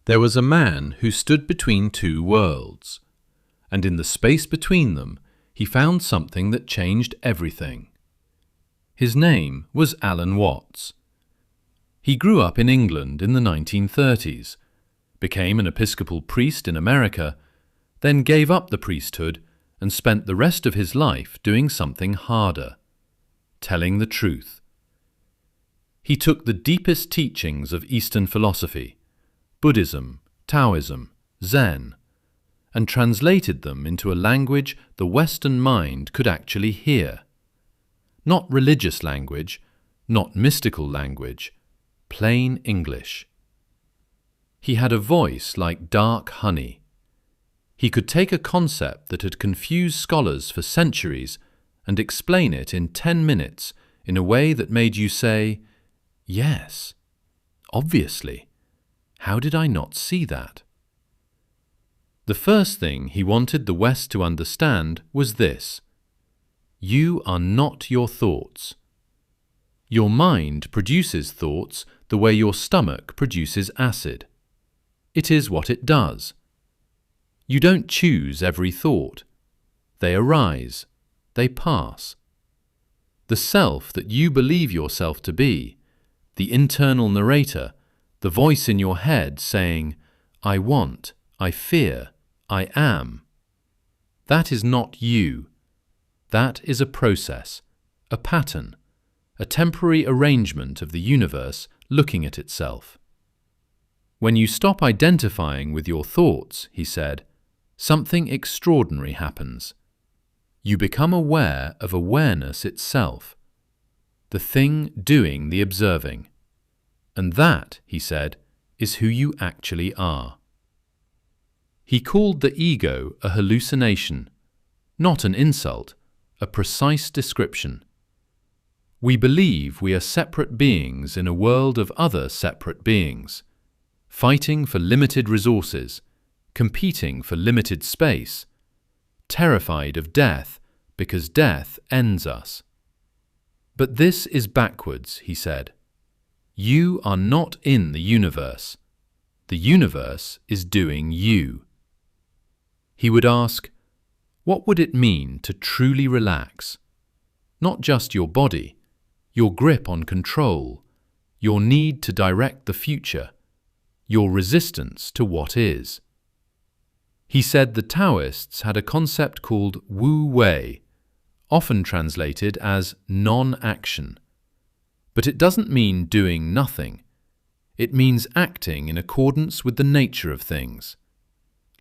There was a man who stood between two worlds, and in the space between them he found something that changed everything. His name was Alan Watts. He grew up in England in the 1930s, became an Episcopal priest in America, then gave up the priesthood and spent the rest of his life doing something harder, telling the truth. He took the deepest teachings of Eastern philosophy, Buddhism, Taoism, Zen, and translated them into a language the Western mind could actually hear. Not religious language, not mystical language, plain English. He had a voice like dark honey. He could take a concept that had confused scholars for centuries and explain it in 10 minutes in a way that made you say, "Yes, obviously. How did I not see that?" The first thing he wanted the West to understand was this: you are not your thoughts. Your mind produces thoughts the way your stomach produces acid. It is what it does. You don't choose every thought. They arise. They pass. The self that you believe yourself to be, the internal narrator, the voice in your head saying, "I want, I fear, I am," that is not you. That is a process, a pattern, a temporary arrangement of the universe looking at itself. When you stop identifying with your thoughts, he said, something extraordinary happens. You become aware of awareness itself, the thing doing the observing. And that, he said, is who you actually are. He called the ego a hallucination, not an insult, a precise description. We believe we are separate beings in a world of other separate beings, fighting for limited resources, competing for limited space, terrified of death because death ends us. But this is backwards, he said. You are not in the universe. The universe is doing you. He would ask, what would it mean to truly relax? Not just your body, your grip on control, your need to direct the future, your resistance to what is. He said the Taoists had a concept called Wu Wei, often translated as non-action. But it doesn't mean doing nothing. It means acting in accordance with the nature of things,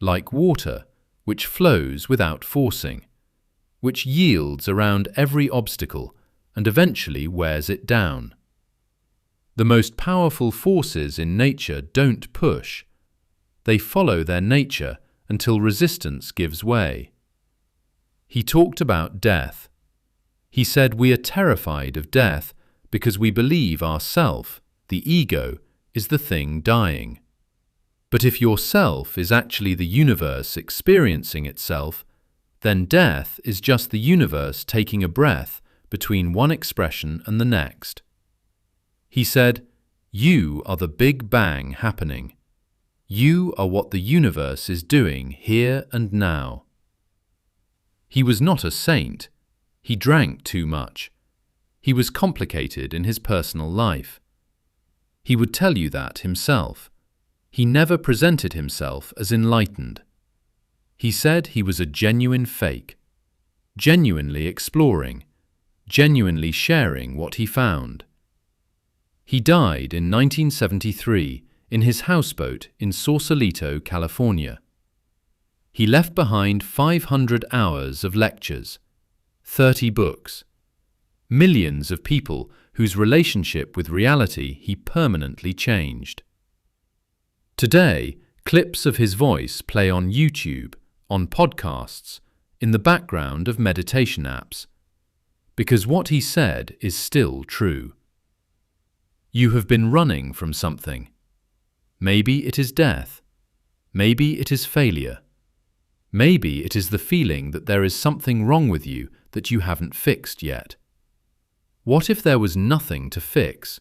like water, which flows without forcing, which yields around every obstacle and eventually wears it down. The most powerful forces in nature don't push. They follow their nature until resistance gives way. He talked about death. He said we are terrified of death because we believe our self, the ego, is the thing dying. But if your self is actually the universe experiencing itself, then death is just the universe taking a breath between one expression and the next. He said, you are the Big Bang happening. You are what the universe is doing here and now. He was not a saint. He drank too much. He was complicated in his personal life. He would tell you that himself. He never presented himself as enlightened. He said he was a genuine fake, genuinely exploring, genuinely sharing what he found. He died in 1973 in his houseboat in Sausalito, California. He left behind 500 hours of lectures, 30 books, millions of people whose relationship with reality he permanently changed. Today, clips of his voice play on YouTube, on podcasts, in the background of meditation apps, because what he said is still true. You have been running from something. Maybe it is death. Maybe it is failure. Maybe it is the feeling that there is something wrong with you that you haven't fixed yet. What if there was nothing to fix?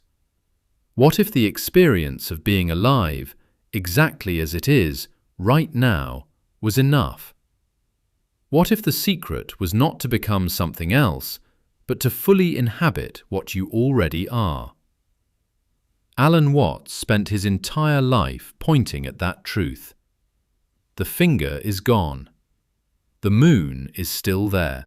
What if the experience of being alive exactly as it is, right now, was enough? What if the secret was not to become something else, but to fully inhabit what you already are? Alan Watts spent his entire life pointing at that truth. The finger is gone. The moon is still there.